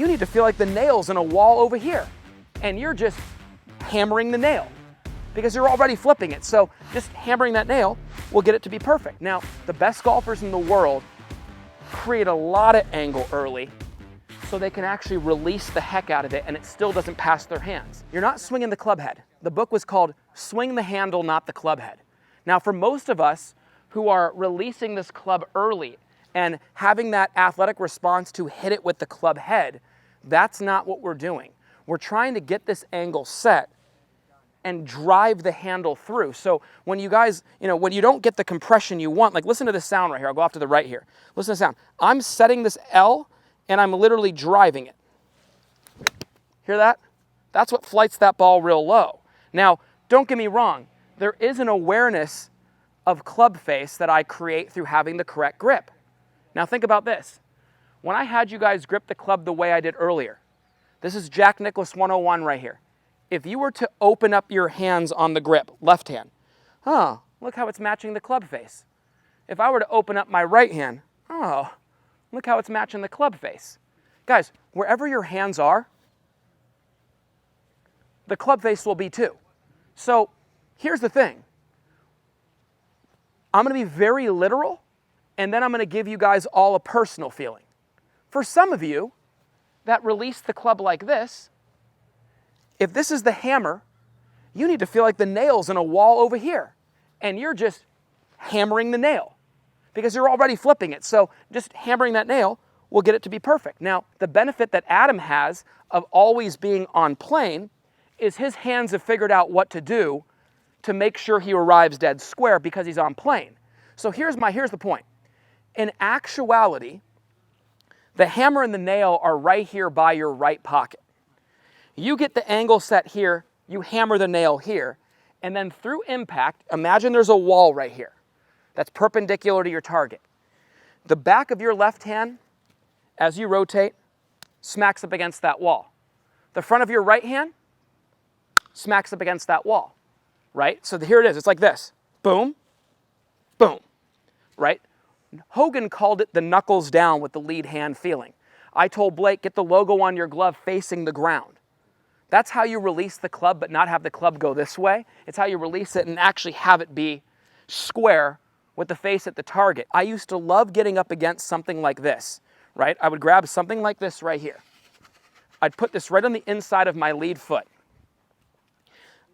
You need to feel like the nail's in a wall over here, and you're just hammering the nail because you're already flipping it. So just hammering that nail will get it to be perfect. Now, the best golfers in the world create a lot of angle early so they can actually release the heck out of it and it still doesn't pass their hands. You're not swinging the club head. The book was called Swing the Handle, Not the Club Head. Now, for most of us who are releasing this club early and having that athletic response to hit it with the club head, that's not what we're doing. We're trying to get this angle set and drive the handle through. So when you guys, when you don't get the compression you want, like listen to this sound right here. I'll go off to the right here. Listen to the sound. I'm setting this L and I'm literally driving it. Hear that? That's what flights that ball real low. Now, don't get me wrong. There is an awareness of club face that I create through having the correct grip. Now think about this. When I had you guys grip the club the way I did earlier, this is Jack Nicklaus 101 right here. If you were to open up your hands on the grip, left hand, look how it's matching the club face. If I were to open up my right hand, look how it's matching the club face. Guys, wherever your hands are, the club face will be too. So here's the thing. I'm going to be very literal, and then I'm going to give you guys all a personal feeling. For some of you that release the club like this, if this is the hammer, you need to feel like the nail's in a wall over here, and you're just hammering the nail because you're already flipping it. So just hammering that nail will get it to be perfect. Now, the benefit that Adam has of always being on plane is his hands have figured out what to do to make sure he arrives dead square because he's on plane. So here's the point. In actuality, the hammer and the nail are right here by your right pocket. You get the angle set here, you hammer the nail here, and then through impact, imagine there's a wall right here that's perpendicular to your target. The back of your left hand, as you rotate, smacks up against that wall. The front of your right hand smacks up against that wall, right? So here it is, it's like this, boom, boom, right? Hogan called it the knuckles down with the lead hand feeling. I told Blake, get the logo on your glove facing the ground. That's how you release the club, but not have the club go this way. It's how you release it and actually have it be square with the face at the target. I used to love getting up against something like this, right? I would grab something like this right here. I'd put this right on the inside of my lead foot.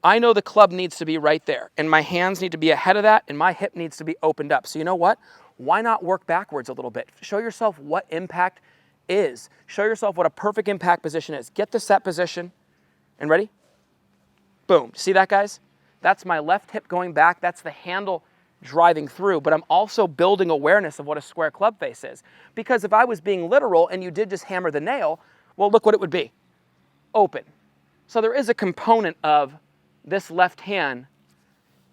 I know the club needs to be right there, and my hands need to be ahead of that, and my hip needs to be opened up. So you know what? Why not work backwards a little bit? Show yourself what impact is. Show yourself what a perfect impact position is. Get the set position. And ready? Boom. See that, guys? That's my left hip going back. That's the handle driving through. But I'm also building awareness of what a square club face is. Because if I was being literal and you did just hammer the nail, well, look what it would be. Open. So there is a component of this left hand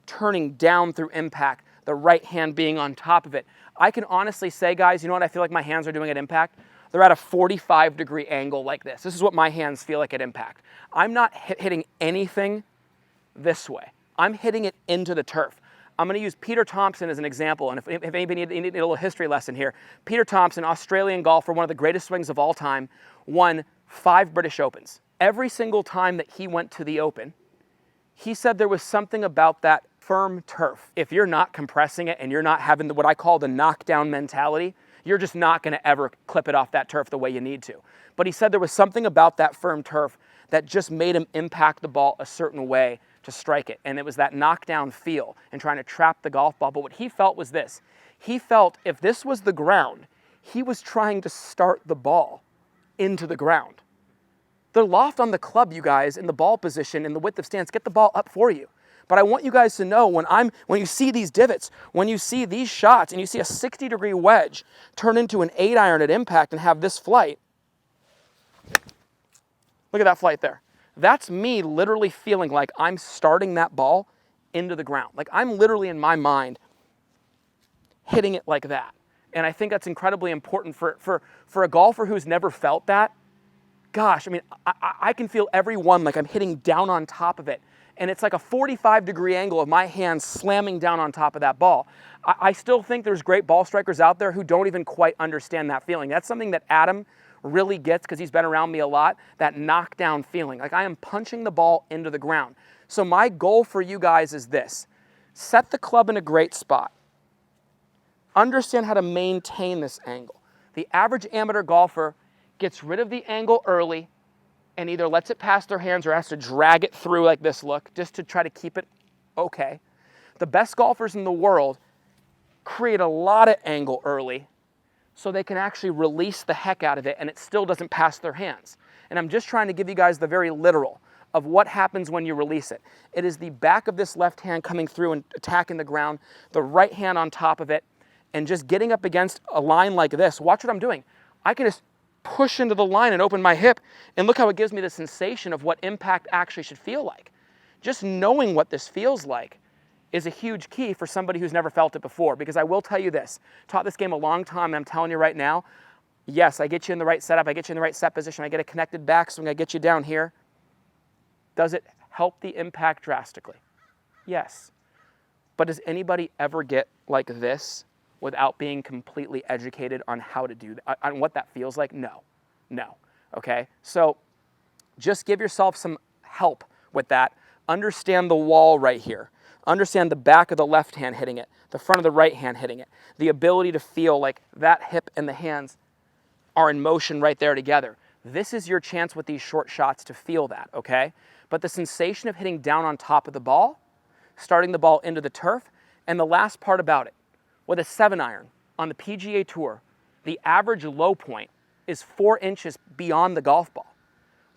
turning down through impact, the right hand being on top of it. I can honestly say, guys, you know what I feel like my hands are doing at impact? They're at a 45-degree angle like this. This is what my hands feel like at impact. I'm not hitting anything this way. I'm hitting it into the turf. I'm going to use Peter Thompson as an example, and if anybody need a little history lesson here, Peter Thompson, Australian golfer, one of the greatest swings of all time, won 5 British Opens. Every single time that he went to the Open, he said there was something about that firm turf. If you're not compressing it and you're not having what I call the knockdown mentality, you're just not going to ever clip it off that turf the way you need to. But he said there was something about that firm turf that just made him impact the ball a certain way to strike it. And it was that knockdown feel and trying to trap the golf ball. But what he felt was this. He felt if this was the ground, he was trying to start the ball into the ground. The loft on the club, you guys, in the ball position, in the width of stance, get the ball up for you. But I want you guys to know when you see these divots, when you see these shots and you see a 60-degree wedge turn into an 8-iron at impact and have this flight, look at that flight there. That's me literally feeling like I'm starting that ball into the ground. Like I'm literally in my mind hitting it like that. And I think that's incredibly important for a golfer who's never felt that. Gosh, I mean, I can feel every one like I'm hitting down on top of it. And it's like a 45-degree angle of my hands slamming down on top of that ball. I still think there's great ball strikers out there who don't even quite understand that feeling. That's something that Adam really gets, because he's been around me a lot, that knockdown feeling. Like I am punching the ball into the ground. So my goal for you guys is this. Set the club in a great spot. Understand how to maintain this angle. The average amateur golfer gets rid of the angle early and either lets it pass their hands or has to drag it through like this look just to try to keep it okay. The best golfers in the world create a lot of angle early so they can actually release the heck out of it and it still doesn't pass their hands. And I'm just trying to give you guys the very literal of what happens when you release it. It is the back of this left hand coming through and attacking the ground, the right hand on top of it, and just getting up against a line like this. Watch what I'm doing. I can just push into the line and open my hip, and look how it gives me the sensation of what impact actually should feel like. Just knowing what this feels like is a huge key for somebody who's never felt it before, because I will tell you this, taught this game a long time, and I'm telling you right now, yes, I get you in the right setup, I get you in the right set position, I get a connected backswing, I get you down here. Does it help the impact drastically? Yes. But does anybody ever get like this without being completely educated on how to do that, on what that feels like? No, okay? So just give yourself some help with that. Understand the wall right here. Understand the back of the left hand hitting it, the front of the right hand hitting it, the ability to feel like that hip and the hands are in motion right there together. This is your chance with these short shots to feel that, okay? But the sensation of hitting down on top of the ball, starting the ball into the turf, and the last part about it, with a 7-iron on the PGA Tour, the average low point is 4 inches beyond the golf ball.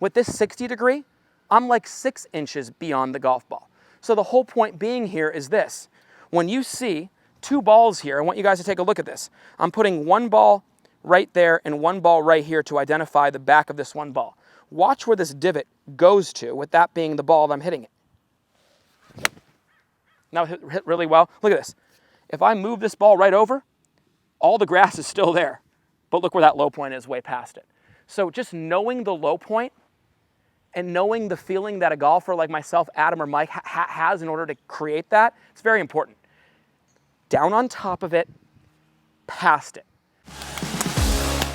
With this 60 degree, I'm like 6 inches beyond the golf ball. So the whole point being here is this. When you see 2 balls here, I want you guys to take a look at this. I'm putting 1 ball right there and 1 ball right here to identify the back of this 1 ball. Watch where this divot goes to, with that being the ball that I'm hitting it. Now hit really well. Look at this. If I move this ball right over, all the grass is still there. But look where that low point is, way past it. So just knowing the low point and knowing the feeling that a golfer like myself, Adam, or Mike has in order to create that, it's very important. Down on top of it, past it.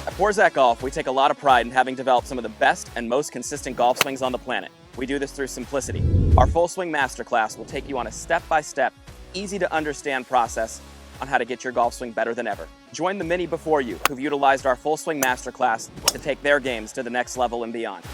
At Forzak Golf, we take a lot of pride in having developed some of the best and most consistent golf swings on the planet. We do this through simplicity. Our Full Swing Masterclass will take you on a step-by-step, easy-to-understand process on how to get your golf swing better than ever. Join the many before you who've utilized our Full Swing Masterclass to take their games to the next level and beyond.